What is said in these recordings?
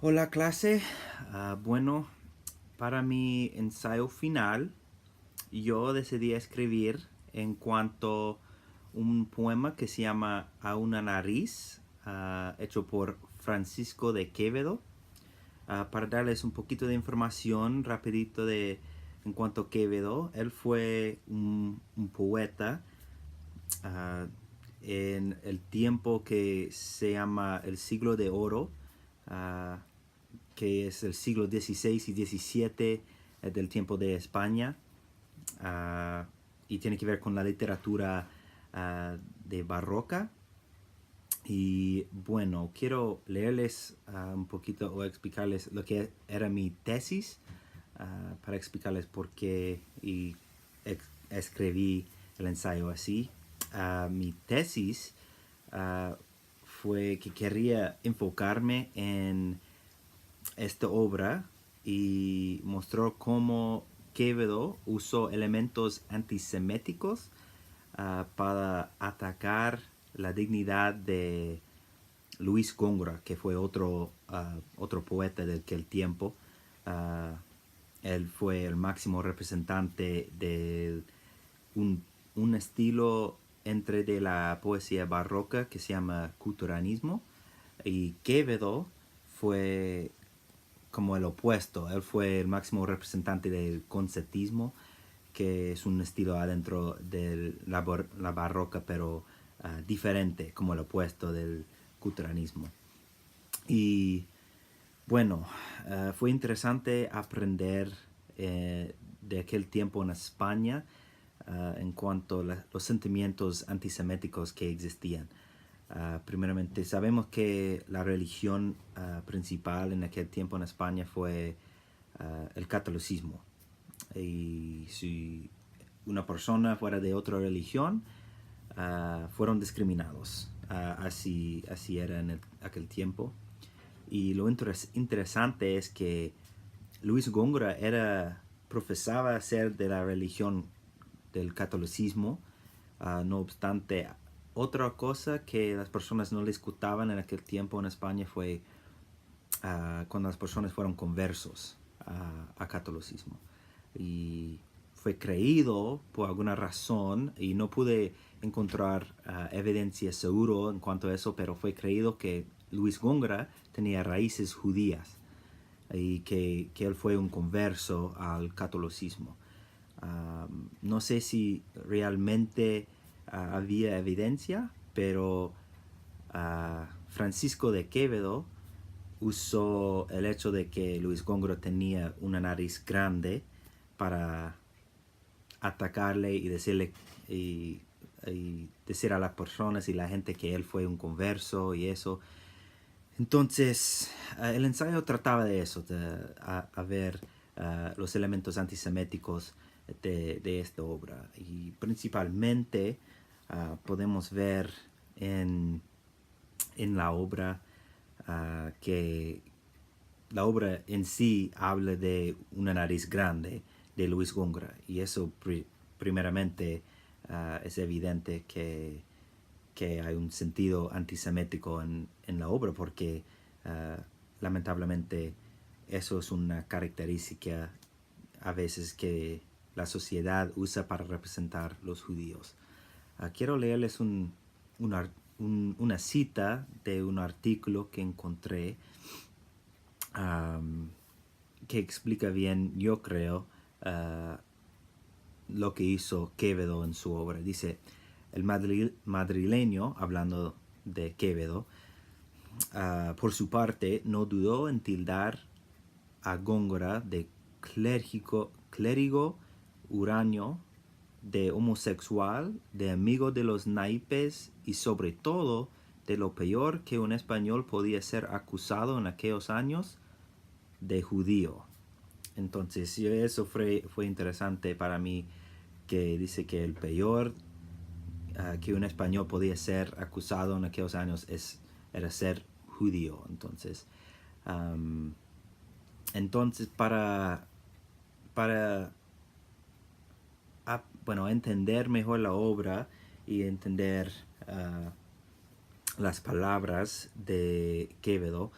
Hola clase. Bueno, para mi ensayo final, yo decidí escribir en cuanto un poema que se llama A una nariz, hecho por Francisco de Quevedo. Para darles un poquito de información rapidito en cuanto a Quevedo, él fue un poeta uh, en el tiempo que se llama el siglo de oro, uh, que es el siglo XVI y XVII del tiempo de España, uh, y tiene que ver con la literatura de barroca. Y bueno, quiero leerles un poquito o explicarles lo que era mi tesis, para explicarles por qué y escribí el ensayo así. Mi tesis uh, fue que quería enfocarme en esta obra y mostró cómo Quevedo usó elementos antiseméticos para atacar la dignidad de Luis Góngora, que fue otro poeta de aquel tiempo. Uh, Él fue el máximo representante de un, un estilo entre de la poesía barroca que se llama culturanismo, y Quevedo fue como el opuesto. Él fue el máximo representante del conceptismo, que es un estilo adentro de la barroca, pero diferente, como el opuesto del culturanismo. Y bueno, fue interesante aprender de aquel tiempo en España en cuanto a los sentimientos antiseméticos que existían. Primeramente, sabemos que la religión principal en aquel tiempo en España fue el catolicismo. Y si una persona fuera de otra religión, fueron discriminados. Así era en aquel tiempo. Y lo interesante es que Luis Góngora profesaba ser de la religión del catolicismo. No obstante, otra cosa que las personas no les gustaban en aquel tiempo en España fue cuando las personas fueron conversos a catolicismo. Y fue creído por alguna razón, y no pude encontrar evidencia segura en cuanto a eso, pero fue creído que Luis Góngora tenía raíces judías y que él fue un converso al catolicismo. No sé si realmente había evidencia, pero Francisco de Quevedo usó el hecho de que Luis Góngora tenía una nariz grande para atacarle y y decir a las personas y la gente que él fue un converso y eso. Entonces, el ensayo trataba de eso, a ver los elementos antiseméticos de esta obra. Y principalmente podemos ver en la obra que la obra en sí habla de una nariz grande de Luis Góngora. Y eso primeramente es evidente que hay un sentido antisemético en la obra, porque lamentablemente eso es una característica a veces que la sociedad usa para representar los judíos. Quiero leerles una cita de un artículo que encontré, que explica bien, yo creo, lo que hizo Quevedo en su obra. Dice: el madrileño, hablando de Quevedo, por su parte, no dudó en tildar a Góngora de clérigo huraño, de homosexual, de amigo de los naipes y sobre todo de lo peor que un español podía ser acusado en aquellos años, de judío. Entonces, eso fue interesante para mí, que dice que el peor que un español podía ser acusado en aquellos años era ser judío. Um, entonces para bueno, entender mejor la obra y entender las palabras de Quevedo,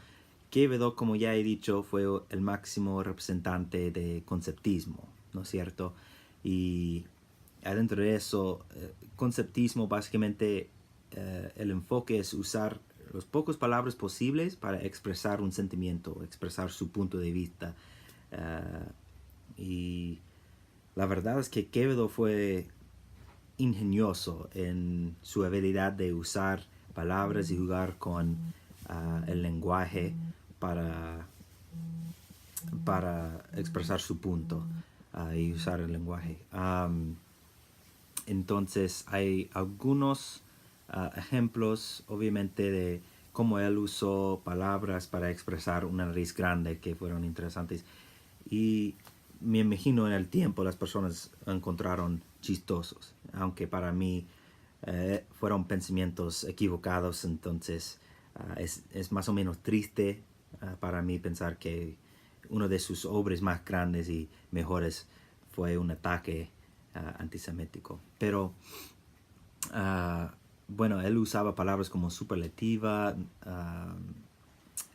Quevedo, como ya he dicho, fue el máximo representante de conceptismo, ¿no es cierto? Y adentro de eso, conceptismo básicamente el enfoque es usar las pocas palabras posibles para expresar un sentimiento, expresar su punto de vista. Y la verdad es que Quevedo fue ingenioso en su habilidad de usar palabras y jugar con el lenguaje para, para expresar su punto y usar el lenguaje. Entonces hay algunos ejemplos, obviamente, de cómo él usó palabras para expresar una nariz grande que fueron interesantes. Y me imagino en el tiempo las personas encontraron chistosos, aunque para mí fueron pensamientos equivocados. Entonces es más o menos triste para mí pensar que una de sus obras más grandes y mejores fue un ataque antisemítico. Pero bueno, él usaba palabras como superlativa.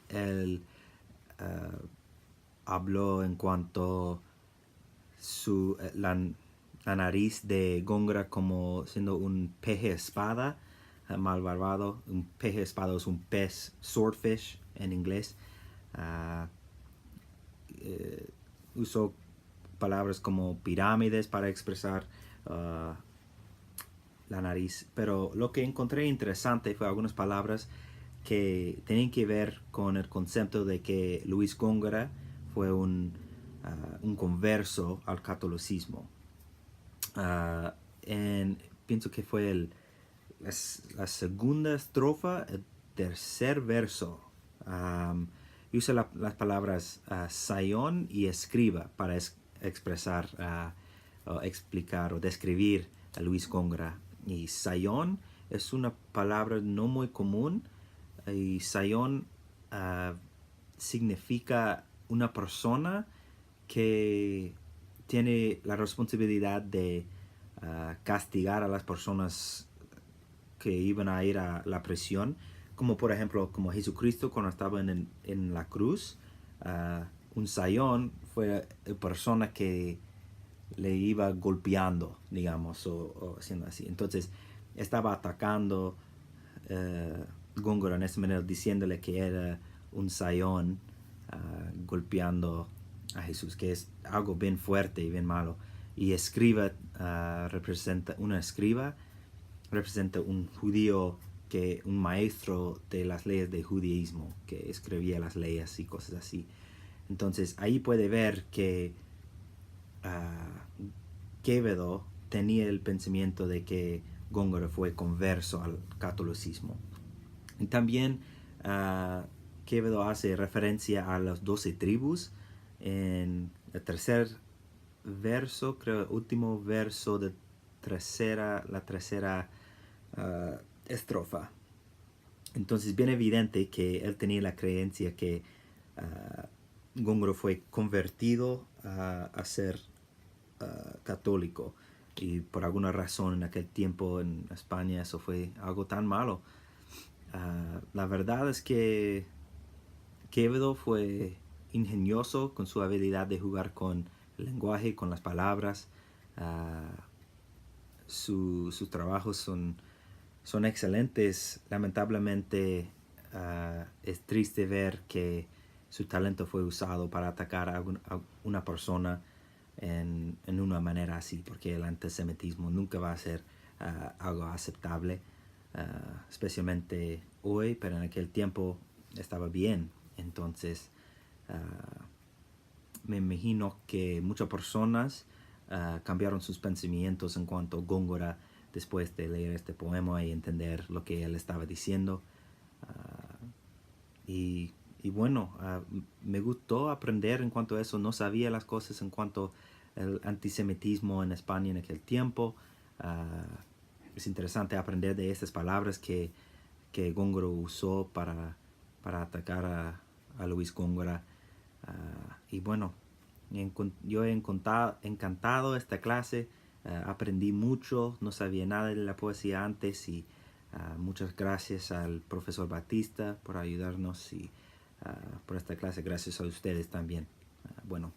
Él habló en cuanto la nariz de Góngora como siendo un peje espada, malvado. Un peje espada es un pez, swordfish en inglés. Usó palabras como pirámides para expresar la nariz. Pero lo que encontré interesante fue algunas palabras que tenían que ver con el concepto de que Luis Góngora fue un converso al catolicismo. Pienso que fue la segunda estrofa, el tercer verso. Usa las palabras sayón y escriba para expresar, o explicar o describir a Luis Góngora. Y sayón es una palabra no muy común. Y sayón significa una persona que tiene la responsabilidad de castigar a las personas que iban a ir a la prisión, como por ejemplo como Jesucristo cuando estaba en la cruz. Un sayón fue la persona que le iba golpeando, digamos, o haciendo así. Entonces estaba atacando Góngora en esa manera, diciéndole que era un sayón golpeando a Jesús, que es algo bien fuerte y bien malo. Y escriba representa un judío, un maestro de las leyes del judaísmo, que escribía las leyes y cosas así. Entonces ahí puede ver que Quevedo tenía el pensamiento de que Góngora fue converso al catolicismo. Y también Quevedo hace referencia a las 12 tribus en el tercer verso, creo, el último verso de la tercera estrofa. Entonces, bien evidente que él tenía la creencia que Góngora fue convertido a ser católico. Y por alguna razón en aquel tiempo en España eso fue algo tan malo. La verdad es que Quevedo fue ingenioso con su habilidad de jugar con el lenguaje, con las palabras. Sus trabajos son excelentes. Lamentablemente es triste ver que su talento fue usado para atacar a una persona en una manera así, porque el antisemitismo nunca va a ser algo aceptable, especialmente hoy, pero en aquel tiempo estaba bien. Entonces me imagino que muchas personas cambiaron sus pensamientos en cuanto a Góngora después de leer este poema y entender lo que él estaba diciendo. Y bueno, me gustó aprender en cuanto a eso. No sabía las cosas en cuanto al antisemitismo en España en aquel tiempo. Es interesante aprender de estas palabras que Góngora usó para atacar a Luis Góngora. Y bueno, yo he encantado esta clase. Aprendí mucho, no sabía nada de la poesía antes y muchas gracias al profesor Batista por ayudarnos y por esta clase. Gracias a ustedes también. Bueno.